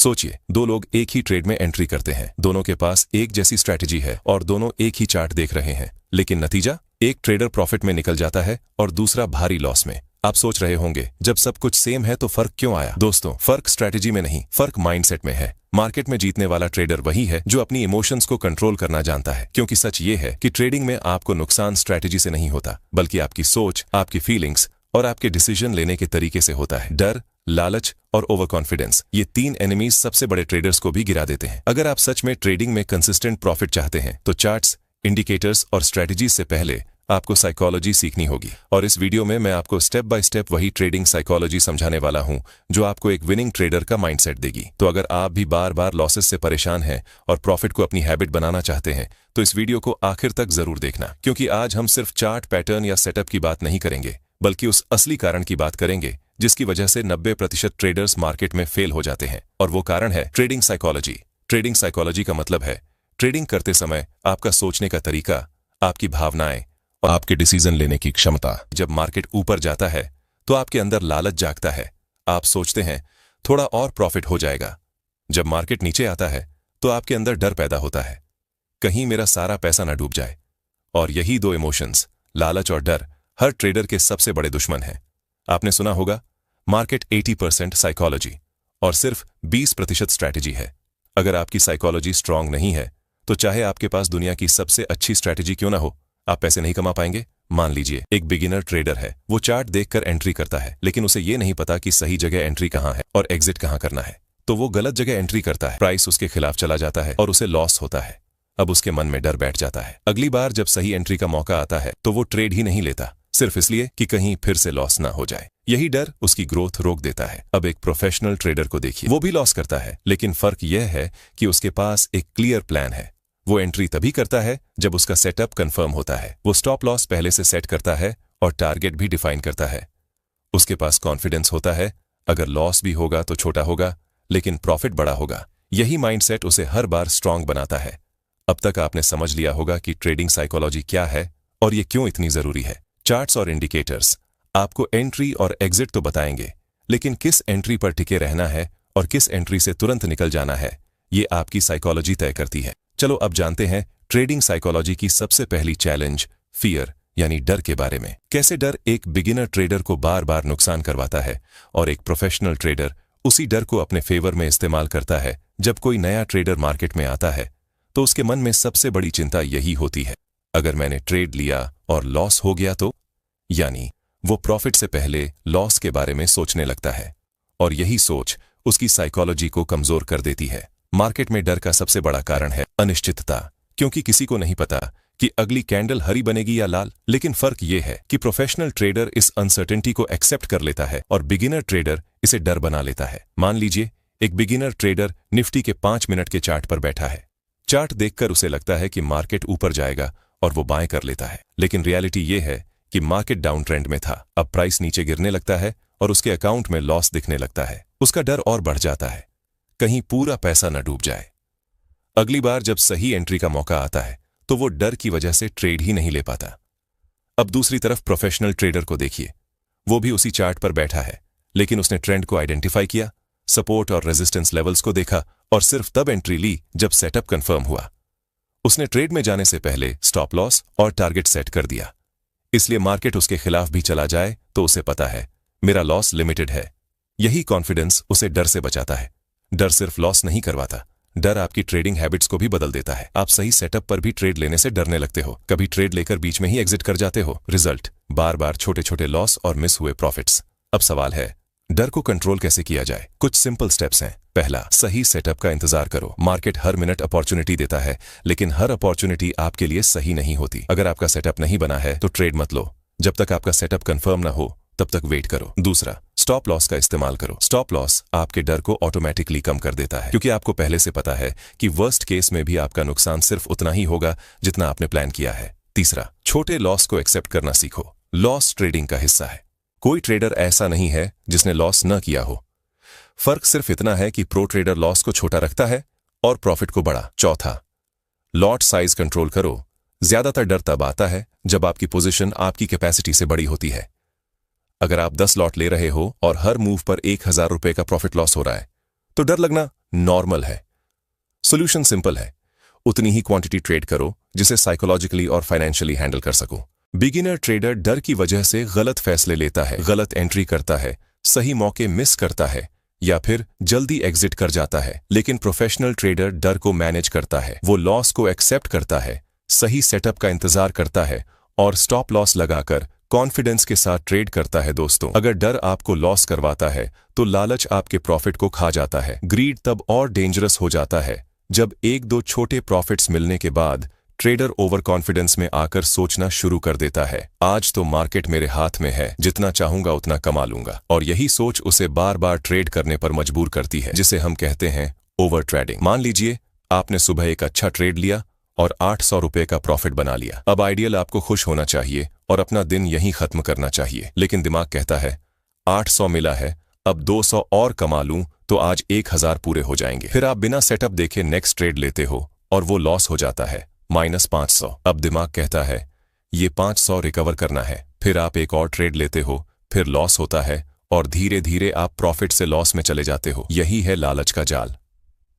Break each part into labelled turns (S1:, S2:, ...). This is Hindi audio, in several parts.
S1: सोचिए, दो लोग एक ही ट्रेड में एंट्री करते हैं, दोनों के पास एक जैसी स्ट्रैटेजी है और दोनों एक ही चार्ट देख रहे हैं, लेकिन नतीजा, एक ट्रेडर प्रॉफिट में निकल जाता है और दूसरा भारी लॉस में। आप सोच रहे होंगे, जब सब कुछ सेम है तो फर्क क्यों आया? दोस्तों, फर्क स्ट्रैटेजी में नहीं, फर्क माइंडसेट में है। मार्केट में जीतने वाला ट्रेडर वही है जो अपनी इमोशंस को कंट्रोल करना जानता है, क्योंकि सच ये है कि ट्रेडिंग में आपको नुकसान स्ट्रैटेजी से नहीं होता, बल्कि आपकी सोच, आपकी फीलिंग्स और आपके डिसीजन लेने के तरीके से होता है। डर, लालच और ओवर कॉन्फिडेंस, ये तीन एनिमीज सबसे बड़े ट्रेडर्स को भी गिरा देते हैं। अगर आप सच में ट्रेडिंग में कंसिस्टेंट प्रॉफिट चाहते हैं तो चार्ट्स, इंडिकेटर्स और स्ट्रैटेजीज से पहले आपको साइकोलॉजी सीखनी होगी। और इस वीडियो में मैं आपको स्टेप बाय स्टेप वही ट्रेडिंग साइकोलॉजी समझाने वाला हूं जो आपको एक विनिंग ट्रेडर का माइंडसेट देगी। तो अगर आप भी बार बार लॉसेस से परेशान हैं और प्रॉफिट को अपनी हैबिट बनाना चाहते हैं तो इस वीडियो को आखिर तक जरूर देखना, क्योंकि आज हम सिर्फ चार्ट, पैटर्न या सेटअप की बात नहीं करेंगे, बल्कि उस असली कारण की बात करेंगे जिसकी वजह से 90% ट्रेडर्स मार्केट में फेल हो जाते हैं। और वो कारण है ट्रेडिंग साइकोलॉजी। ट्रेडिंग साइकोलॉजी का मतलब है ट्रेडिंग करते समय आपका सोचने का तरीका, आपकी भावनाएं और आपके डिसीजन लेने की क्षमता। जब मार्केट ऊपर जाता है तो आपके अंदर लालच जागता है, आप सोचते हैं थोड़ा और प्रॉफिट हो जाएगा। जब मार्केट नीचे आता है तो आपके अंदर डर पैदा होता है, कहीं मेरा सारा पैसा ना डूब जाए। और यही दो इमोशंस, लालच और डर, हर ट्रेडर के सबसे बड़े दुश्मन हैं। आपने सुना होगा, मार्केट 80% साइकोलॉजी और सिर्फ 20% स्ट्रैटेजी है। अगर आपकी साइकोलॉजी स्ट्रांग नहीं है तो चाहे आपके पास दुनिया की सबसे अच्छी स्ट्रैटेजी क्यों ना हो, आप पैसे नहीं कमा पाएंगे। मान लीजिए एक बिगिनर ट्रेडर है, वो चार्ट देखकर एंट्री करता है, लेकिन उसे ये नहीं पता कि सही जगह एंट्री कहाँ है और एग्जिट कहाँ करना है, तो वो गलत जगह एंट्री करता है, प्राइस उसके खिलाफ चला जाता है और उसे लॉस होता है। अब उसके मन में डर बैठ जाता है। अगली बार जब सही एंट्री का मौका आता है तो वो ट्रेड ही नहीं लेता, सिर्फ इसलिए कि कहीं फिर से लॉस ना हो जाए। यही डर उसकी ग्रोथ रोक देता है। अब एक प्रोफेशनल ट्रेडर को देखिए, वो भी लॉस करता है, लेकिन फर्क यह है कि उसके पास एक क्लियर प्लान है। वो एंट्री तभी करता है जब उसका सेटअप कंफर्म होता है, वो स्टॉप लॉस पहले से सेट करता है और टारगेट भी डिफाइन करता है। उसके पास कॉन्फिडेंस होता है, अगर लॉस भी होगा तो छोटा होगा, लेकिन प्रॉफिट बड़ा होगा। यही माइंडसेट उसे हर बार स्ट्रांग बनाता है। अब तक आपने समझ लिया होगा कि ट्रेडिंग साइकोलॉजी क्या है और ये क्यों इतनी जरूरी है। चार्ट्स और इंडिकेटर्स आपको एंट्री और एग्जिट तो बताएंगे, लेकिन किस एंट्री पर टिके रहना है और किस एंट्री से तुरंत निकल जाना है, ये आपकी साइकोलॉजी तय करती है। चलो अब जानते हैं ट्रेडिंग साइकोलॉजी की सबसे पहली चैलेंज, फियर यानी डर के बारे में। कैसे डर एक बिगिनर ट्रेडर को बार बार नुकसान करवाता है और एक प्रोफेशनल ट्रेडर उसी डर को अपने फेवर में इस्तेमाल करता है। जब कोई नया ट्रेडर मार्केट में आता है तो उसके मन में सबसे बड़ी चिंता यही होती है, अगर मैंने ट्रेड लिया और लॉस हो गया तो, यानी वो प्रॉफिट से पहले लॉस के बारे में सोचने लगता है और यही सोच उसकी साइकोलॉजी को कमजोर कर देती है। मार्केट में डर का सबसे बड़ा कारण है अनिश्चितता, क्योंकि किसी को नहीं पता कि अगली कैंडल हरी बनेगी या लाल। लेकिन फर्क यह है कि प्रोफेशनल ट्रेडर इस अनसर्टेनिटी को एक्सेप्ट कर लेता है और बिगिनर ट्रेडर इसे डर बना लेता है। मान लीजिए एक बिगिनर ट्रेडर निफ्टी के 5 मिनट के चार्ट पर बैठा है। चार्ट देखकर उसे लगता है कि मार्केट ऊपर जाएगा और वो बाएं कर लेता है, लेकिन रियलिटी ये है कि मार्केट डाउन ट्रेंड में था। अब प्राइस नीचे गिरने लगता है और उसके अकाउंट में लॉस दिखने लगता है। उसका डर और बढ़ जाता है, कहीं पूरा पैसा न डूब जाए। अगली बार जब सही एंट्री का मौका आता है तो वो डर की वजह से ट्रेड ही नहीं ले पाता। अब दूसरी तरफ प्रोफेशनल ट्रेडर को देखिए, वो भी उसी चार्ट पर बैठा है, लेकिन उसने ट्रेंड को आइडेंटिफाई किया, सपोर्ट और रेजिस्टेंस लेवल्स को देखा और सिर्फ तब एंट्री ली जब सेटअप कंफर्म हुआ। उसने ट्रेड में जाने से पहले स्टॉप लॉस और टारगेट सेट कर दिया, इसलिए मार्केट उसके खिलाफ भी चला जाए तो उसे पता है मेरा लॉस लिमिटेड है। यही कॉन्फिडेंस उसे डर से बचाता है। डर सिर्फ लॉस नहीं करवाता, डर आपकी ट्रेडिंग हैबिट्स को भी बदल देता है। आप सही सेटअप पर भी ट्रेड लेने से डरने लगते हो, कभी ट्रेड लेकर बीच में ही एग्जिट कर जाते हो। रिजल्ट, बार बार छोटे छोटे लॉस और मिस हुए प्रॉफिट्स। अब सवाल है, डर को कंट्रोल कैसे किया जाए? कुछ सिंपल स्टेप्स हैं। पहला, सही सेटअप का इंतजार करो। मार्केट हर मिनट अपॉर्चुनिटी देता है, लेकिन हर अपॉर्चुनिटी आपके लिए सही नहीं होती। अगर आपका सेटअप नहीं बना है तो ट्रेड मत लो, जब तक आपका सेटअप कंफर्म ना हो तब तक वेट करो। दूसरा, स्टॉप लॉस का इस्तेमाल करो। स्टॉप लॉस आपके डर को ऑटोमेटिकली कम कर देता है, क्योंकि आपको पहले से पता है कि वर्स्ट केस में भी आपका नुकसान सिर्फ उतना ही होगा जितना आपने प्लान किया है। तीसरा, छोटे लॉस को एक्सेप्ट करना सीखो। लॉस ट्रेडिंग का हिस्सा है। कोई ट्रेडर ऐसा नहीं है जिसने लॉस न किया हो। फर्क सिर्फ इतना है कि प्रो ट्रेडर लॉस को छोटा रखता है और प्रॉफिट को बड़ा। चौथा, लॉट साइज कंट्रोल करो। ज्यादातर डर तब आता है जब आपकी पोजीशन आपकी कैपेसिटी से बड़ी होती है। अगर आप 10 लॉट ले रहे हो और हर मूव पर 1000 रुपए का प्रॉफिट लॉस हो रहा है तो डर लगना नॉर्मल है। सोल्यूशन सिंपल है, उतनी ही क्वांटिटी ट्रेड करो जिसे साइकोलॉजिकली और फाइनेंशियली हैंडल कर सको। बिगिनर ट्रेडर डर की वजह से गलत फैसले लेता है, गलत एंट्री करता है, सही मौके मिस करता है या फिर जल्दी एग्जिट कर जाता है। लेकिन प्रोफेशनल ट्रेडर डर को मैनेज करता है, वो लॉस को एक्सेप्ट करता है, सही सेटअप का इंतजार करता है और स्टॉप लॉस लगाकर कॉन्फिडेंस के साथ ट्रेड करता है। दोस्तों, अगर डर आपको लॉस करवाता है तो लालच आपके प्रॉफिट को खा जाता है। ग्रीड तब और डेंजरस हो जाता है जब एक दो छोटे प्रॉफिट्स मिलने के बाद ट्रेडर ओवर कॉन्फिडेंस में आकर सोचना शुरू कर देता है, आज तो मार्केट मेरे हाथ में है, जितना चाहूंगा उतना कमा लूंगा। और यही सोच उसे बार बार ट्रेड करने पर मजबूर करती है, जिसे हम कहते हैं ओवर ट्रेडिंग। मान लीजिए आपने सुबह एक अच्छा ट्रेड लिया और 800 रुपए का प्रॉफिट बना लिया। अब आइडियल आपको खुश होना चाहिए और अपना दिन यहीं खत्म करना चाहिए, लेकिन दिमाग कहता है 800 मिला है, अब 200 और कमा लूं तो आज 1000 पूरे हो जाएंगे। फिर आप बिना सेटअप देखे नेक्स्ट ट्रेड लेते हो और वो लॉस हो जाता है -500। अब दिमाग कहता है ये 500 रिकवर करना है। फिर आप एक और ट्रेड लेते हो, फिर लॉस होता है और धीरे धीरे आप प्रॉफिट से लॉस में चले जाते हो। यही है लालच का जाल,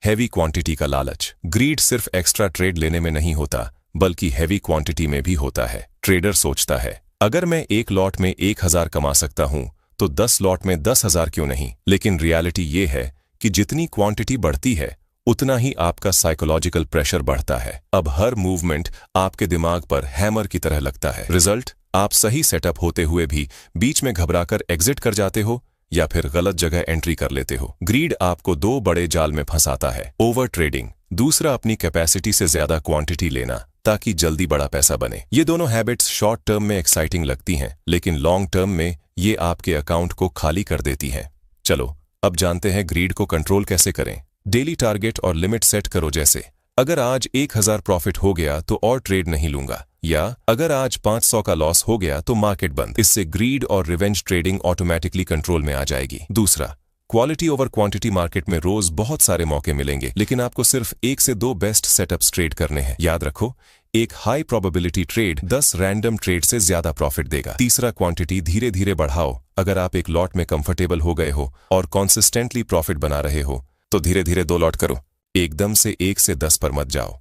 S1: हैवी क्वांटिटी का लालच। ग्रीड सिर्फ एक्स्ट्रा ट्रेड लेने में नहीं होता, बल्कि हैवी क्वांटिटी में भी होता है। ट्रेडर सोचता है अगर मैं एक लॉट में 1000 कमा सकता हूं तो 10 लॉट में 10,000 क्यों नहीं। लेकिन रियलिटी ये है कि जितनी क्वांटिटी बढ़ती है उतना ही आपका साइकोलॉजिकल प्रेशर बढ़ता है। अब हर मूवमेंट आपके दिमाग पर हैमर की तरह लगता है। रिजल्ट, आप सही सेटअप होते हुए भी बीच में घबराकर एग्जिट कर जाते हो या फिर गलत जगह एंट्री कर लेते हो। ग्रीड आपको दो बड़े जाल में फंसाता है, ओवर ट्रेडिंग, दूसरा अपनी कैपेसिटी से ज्यादा क्वांटिटी लेना ताकि जल्दी बड़ा पैसा बने। ये दोनों हैबिट्स शॉर्ट टर्म में एक्साइटिंग लगती हैं, लेकिन लॉन्ग टर्म में ये आपके अकाउंट को खाली कर देती हैं। चलो अब जानते हैं ग्रीड को कंट्रोल कैसे करें। डेली टारगेट और लिमिट सेट करो, जैसे अगर आज 1000 प्रॉफिट हो गया तो और ट्रेड नहीं लूंगा, या अगर आज 500 का लॉस हो गया तो मार्केट बंद। इससे ग्रीड और रिवेंज ट्रेडिंग ऑटोमेटिकली कंट्रोल में आ जाएगी। दूसरा, क्वालिटी ओवर क्वांटिटी। मार्केट में रोज बहुत सारे मौके मिलेंगे, लेकिन आपको सिर्फ 1 से 2 बेस्ट सेटअप्स ट्रेड करने हैं। याद रखो, एक high probability trade 10 random trade से ज्यादा प्रॉफिट देगा। तीसरा, क्वांटिटी धीरे धीरे बढ़ाओ। अगर आप एक लॉट में कंफर्टेबल हो गए हो और कॉन्सिस्टेंटली प्रॉफिट बना रहे हो तो धीरे धीरे 2 लॉट करो, एकदम से 1 से 10 पर मत जाओ।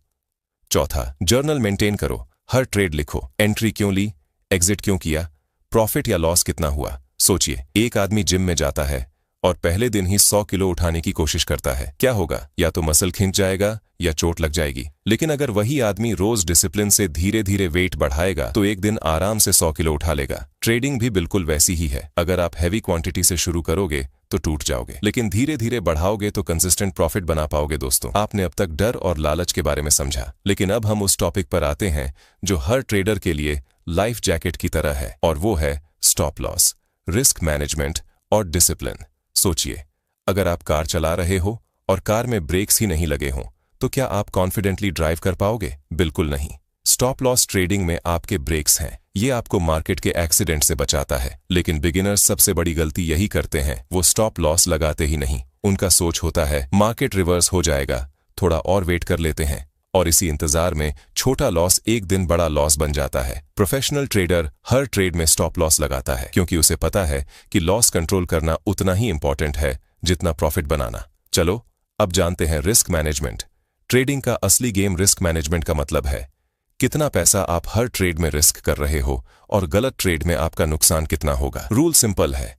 S1: चौथा, जर्नल मेंटेन करो। हर ट्रेड लिखो, एंट्री क्यों ली, एग्जिट क्यों किया, प्रॉफिट या लॉस कितना हुआ। सोचिए, एक आदमी जिम में जाता है और पहले दिन ही 100 किलो उठाने की कोशिश करता है, क्या होगा? या तो मसल खिंच जाएगा या चोट लग जाएगी। लेकिन अगर वही आदमी रोज डिसिप्लिन से धीरे धीरे वेट बढ़ाएगा तो एक दिन आराम से 100 किलो उठा लेगा। ट्रेडिंग भी बिल्कुल वैसी ही है। अगर आप हैवी क्वांटिटी से शुरू करोगे तो टूट जाओगे, लेकिन धीरे धीरे बढ़ाओगे तो कंसिस्टेंट प्रॉफिट बना पाओगे। दोस्तों, आपने अब तक डर और लालच के बारे में समझा, लेकिन अब हम उस टॉपिक पर आते हैं जो हर ट्रेडर के लिए लाइफ जैकेट की तरह है, और वो है स्टॉप लॉस, रिस्क मैनेजमेंट और डिसिप्लिन। सोचिए, अगर आप कार चला रहे हो और कार में ब्रेक्स ही नहीं लगे हों तो क्या आप कॉन्फिडेंटली ड्राइव कर पाओगे? बिल्कुल नहीं। स्टॉप लॉस ट्रेडिंग में आपके ब्रेक्स हैं, ये आपको मार्केट के एक्सीडेंट से बचाता है। लेकिन बिगिनर्स सबसे बड़ी गलती यही करते हैं, वो स्टॉप लॉस लगाते ही नहीं। उनका सोच होता है मार्केट रिवर्स हो जाएगा, थोड़ा और वेट कर लेते हैं, और इसी इंतजार में छोटा लॉस एक दिन बड़ा लॉस बन जाता है। प्रोफेशनल ट्रेडर हर ट्रेड में स्टॉप लॉस लगाता है, क्योंकि उसे पता है कि लॉस कंट्रोल करना उतना ही इंपॉर्टेंट है जितना प्रॉफिट बनाना। चलो अब जानते हैं रिस्क मैनेजमेंट। ट्रेडिंग का असली गेम रिस्क मैनेजमेंट का मतलब है कितना पैसा आप हर ट्रेड में रिस्क कर रहे हो और गलत ट्रेड में आपका नुकसान कितना होगा। रूल सिंपल है,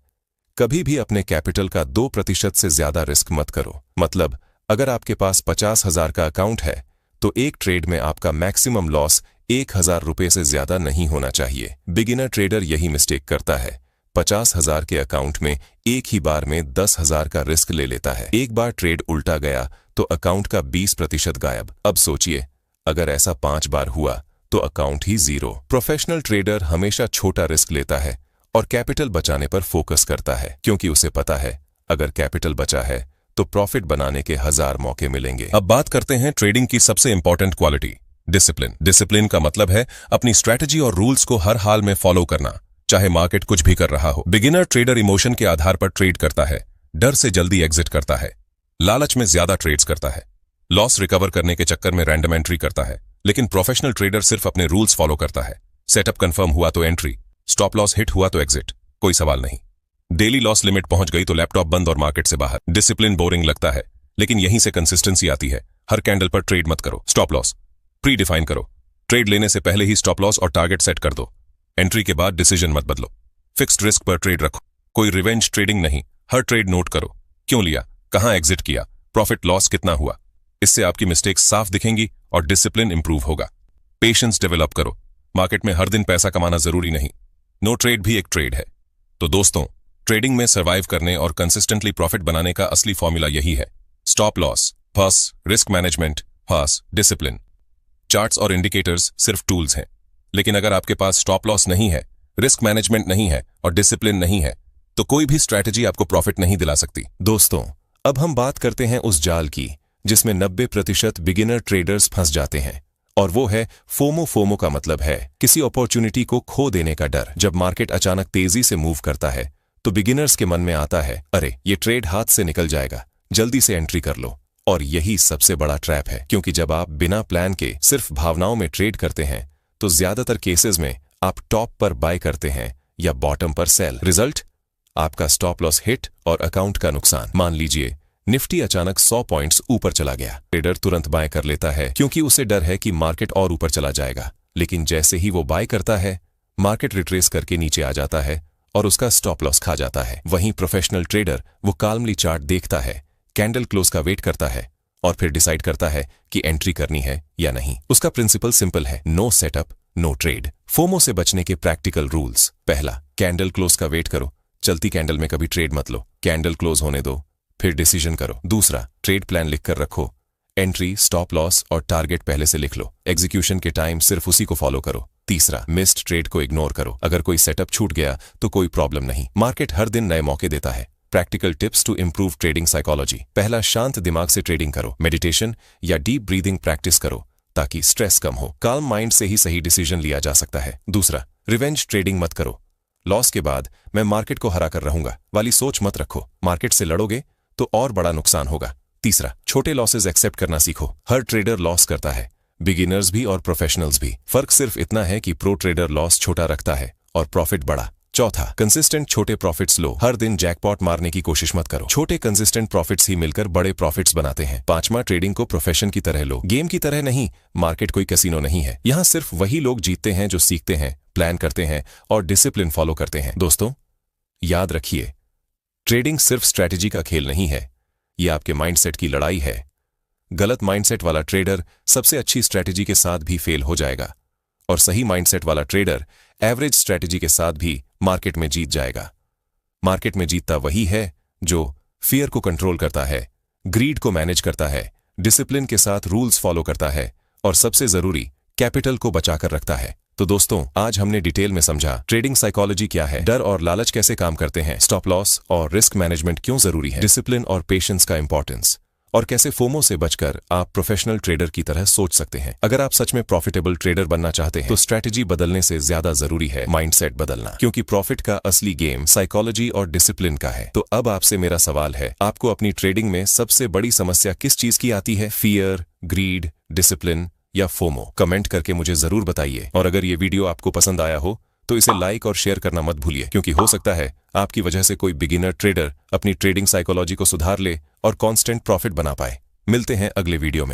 S1: कभी भी अपने कैपिटल का 2% से ज्यादा रिस्क मत करो। मतलब अगर आपके पास 50,000 का अकाउंट है तो एक ट्रेड में आपका मैक्सिमम लॉस 1000 रुपए से ज्यादा नहीं होना चाहिए। बिगिनर ट्रेडर यही मिस्टेक करता है, 50,000 के अकाउंट में एक ही बार में 10,000 का रिस्क ले लेता है। एक बार ट्रेड उल्टा गया तो अकाउंट का 20% गायब। अब सोचिए, अगर ऐसा 5 बार हुआ तो अकाउंट ही 0। प्रोफेशनल ट्रेडर हमेशा छोटा रिस्क लेता है और कैपिटल बचाने पर फोकस करता है, क्योंकि उसे पता है अगर कैपिटल बचा है तो प्रॉफिट बनाने के 1000 मौके मिलेंगे। अब बात करते हैं ट्रेडिंग की सबसे इंपॉर्टेंट क्वालिटी, डिसिप्लिन। डिसिप्लिन का मतलब है अपनी स्ट्रैटेजी और रूल्स को हर हाल में फॉलो करना, चाहे मार्केट कुछ भी कर रहा हो। बिगिनर ट्रेडर इमोशन के आधार पर ट्रेड करता है, डर से जल्दी एग्जिट करता है, लालच में ज्यादा ट्रेड्स करता है, लॉस रिकवर करने के चक्कर में रैंडम एंट्री करता है। लेकिन प्रोफेशनल ट्रेडर सिर्फ अपने रूल्स फॉलो करता है। सेटअप कंफर्म हुआ तो एंट्री, स्टॉप लॉस हिट हुआ तो एग्जिट, कोई सवाल नहीं। डेली लॉस लिमिट पहुंच गई तो लैपटॉप बंद और मार्केट से बाहर। डिसिप्लिन बोरिंग लगता है, लेकिन यहीं से कंसिस्टेंसी आती है। हर कैंडल पर ट्रेड मत करो। स्टॉप लॉस प्री डिफाइन करो। ट्रेड लेने से पहले ही स्टॉप लॉस और टारगेट सेट कर दो। एंट्री के बाद डिसीजन मत बदलो। फिक्स्ड रिस्क पर ट्रेड रखो। कोई रिवेंज ट्रेडिंग नहीं। हर ट्रेड नोट करो। क्यों लिया, कहां एग्जिट किया, प्रॉफिट लॉस कितना हुआ। इससे आपकी मिस्टेक्स साफ दिखेंगी और डिसिप्लिन इंप्रूव होगा। पेशेंस डेवलप करो। मार्केट में हर दिन पैसा कमाना जरूरी नहीं। नो ट्रेड भी एक ट्रेड है। तो दोस्तों, ट्रेडिंग में सर्वाइव करने और कंसिस्टेंटली प्रॉफिट बनाने का असली फॉर्मूला यही है। Stop loss first, risk management first, discipline. Charts और इंडिकेटर्स सिर्फ टूल्स हैं, लेकिन अगर आपके पास स्टॉप लॉस नहीं है, रिस्क मैनेजमेंट नहीं है और डिसिप्लिन नहीं है, तो कोई भी स्ट्रैटेजी आपको प्रॉफिट नहीं दिला सकती। दोस्तों, अब हम बात करते हैं उस जाल की जिसमें 90% बिगिनर ट्रेडर्स फंस जाते हैं, और वो है फोमो। फोमो का मतलब है किसी अपॉर्चुनिटी को खो देने का डर। जब मार्केट अचानक तेजी से मूव करता है तो बिगिनर्स के मन में आता है, अरे ये ट्रेड हाथ से निकल जाएगा, जल्दी से एंट्री कर लो। और यही सबसे बड़ा ट्रैप है, क्योंकि जब आप बिना प्लान के सिर्फ भावनाओं में ट्रेड करते हैं तो ज्यादातर केसेस में आप टॉप पर बाय करते हैं या बॉटम पर सेल। रिजल्ट, आपका स्टॉप लॉस हिट और अकाउंट का नुकसान। मान लीजिए निफ्टी अचानक 100 पॉइंट्स ऊपर चला गया। ट्रेडर तुरंत बाय कर लेता है क्योंकि उसे डर है कि मार्केट और ऊपर चला जाएगा, लेकिन जैसे ही वो बाय करता है मार्केट रिट्रेस करके नीचे आ जाता है और उसका स्टॉप लॉस खा जाता है। वहीं प्रोफेशनल ट्रेडर वो काल्मली चार्ट देखता है, कैंडल क्लोज का वेट करता है और फिर डिसाइड करता है कि एंट्री करनी है या नहीं। उसका प्रिंसिपल सिंपल है, no setup no trade. FOMO से बचने के प्रैक्टिकल रूल्स। पहला, कैंडल क्लोज का वेट करो। चलती कैंडल में कभी ट्रेड मत लो, कैंडल क्लोज होने दो, फिर डिसीजन करो। दूसरा, ट्रेड प्लान लिख कर रखो। एंट्री, स्टॉप लॉस और टारगेट पहले से लिख लो। एग्जीक्यूशन के टाइम सिर्फ उसी को फॉलो करो। तीसरा, मिस्ड ट्रेड को इग्नोर करो। अगर कोई सेटअप छूट गया तो कोई प्रॉब्लम नहीं, मार्केट हर दिन नए मौके देता है। Practical tips to improve trading psychology. पहला, शांत दिमाग से ट्रेडिंग करो। मेडिटेशन या डीप ब्रीदिंग प्रैक्टिस करो ताकि स्ट्रेस कम हो। काल्म माइंड से ही सही डिसीजन लिया जा सकता है। दूसरा, रिवेंज ट्रेडिंग मत करो। लॉस के बाद मैं मार्केट को हरा कर रहूंगा वाली सोच मत रखो। मार्केट से लड़ोगे तो और बड़ा नुकसान होगा। तीसरा, छोटे लॉसेस एक्सेप्ट करना सीखो। हर ट्रेडर लॉस करता है, बिगिनर्स भी और प्रोफेशनल्स भी। फर्क सिर्फ इतना है कि प्रो ट्रेडर लॉस छोटा रखता है और प्रॉफिट बड़ा। चौथा, कंसिस्टेंट छोटे प्रॉफिट्स लो। हर दिन जैकपॉट मारने की कोशिश मत करो। छोटे कंसिस्टेंट प्रॉफिट्स ही मिलकर बड़े प्रॉफिट्स बनाते हैं। पांचवा, ट्रेडिंग को प्रोफेशन की तरह लो, गेम की तरह नहीं। मार्केट कोई कैसीनो नहीं है, यहाँ सिर्फ वही लोग जीतते हैं जो सीखते हैं, प्लान करते हैं और डिसिप्लिन फॉलो करते हैं। दोस्तों, याद रखिए, ट्रेडिंग सिर्फ स्ट्रैटेजी का खेल नहीं है, ये आपके माइंडसेट की लड़ाई है। गलत माइंडसेट वाला ट्रेडर सबसे अच्छी स्ट्रैटेजी के साथ भी फेल हो जाएगा, और सही माइंडसेट वाला ट्रेडर एवरेज स्ट्रैटेजी के साथ भी मार्केट में जीत जाएगा। मार्केट में जीतता वही है जो फियर को कंट्रोल करता है, ग्रीड को मैनेज करता है, डिसिप्लिन के साथ रूल्स फॉलो करता है और सबसे जरूरी, कैपिटल को बचाकर रखता है। तो दोस्तों, आज हमने डिटेल में समझा ट्रेडिंग साइकोलॉजी क्या है, डर और लालच कैसे काम करते हैं, स्टॉप लॉस और रिस्क मैनेजमेंट क्यों जरूरी है, डिसिप्लिन और पेशेंस का इंपॉर्टेंस, और कैसे फोमो से बचकर आप प्रोफेशनल ट्रेडर की तरह सोच सकते हैं। अगर आप सच में प्रॉफिटेबल ट्रेडर बनना चाहते हैं तो स्ट्रैटेजी बदलने से ज्यादा जरूरी है माइंडसेट बदलना, क्योंकि प्रॉफिट का असली गेम साइकोलॉजी और डिसिप्लिन का है। तो अब आपसे मेरा सवाल है, आपको अपनी ट्रेडिंग में सबसे बड़ी समस्या किस चीज की आती है? फियर, ग्रीड, डिसिप्लिन या फोमो? कमेंट करके मुझे जरूर बताइए। और अगर ये वीडियो आपको पसंद आया हो तो इसे लाइक और शेयर करना मत भूलिए, क्योंकि हो सकता है आपकी वजह से कोई बिगिनर ट्रेडर अपनी ट्रेडिंग साइकोलॉजी को सुधार ले और कांस्टेंट प्रॉफिट बना पाए। मिलते हैं अगले वीडियो में।